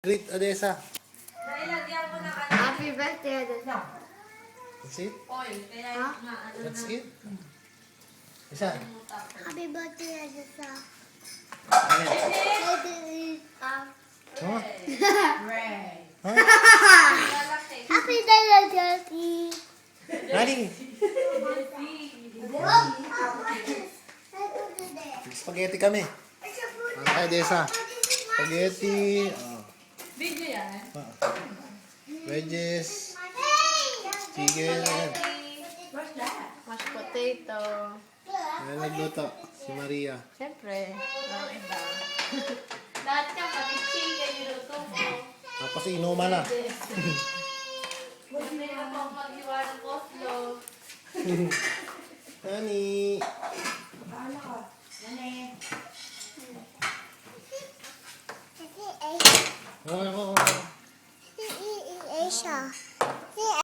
Greet Odessa. Nailagyan ko na Happy birthday, Adesa. That's it? oil. Kaya Ha? maano That's na. it? Isa. Happy birthday, Adesa. Ayan. Oh, Ray. huh? Lalaki. Happy birthday, Nani? Spaghetti kami. Para kay Odessa. Spaghetti. Oh. Video yan. Wedges. Chicken. Ayan. What's that? Mashed potato. Ayan nagluto. Si Maria. Siyempre. Ang iba. Lahat ka, pati chicken, niluto ko. Tapos inuman na. Kasi ako ang maghiwa ng Oslo. Nani? Bahala ka. Nani. Oh, oh, oh. Asia.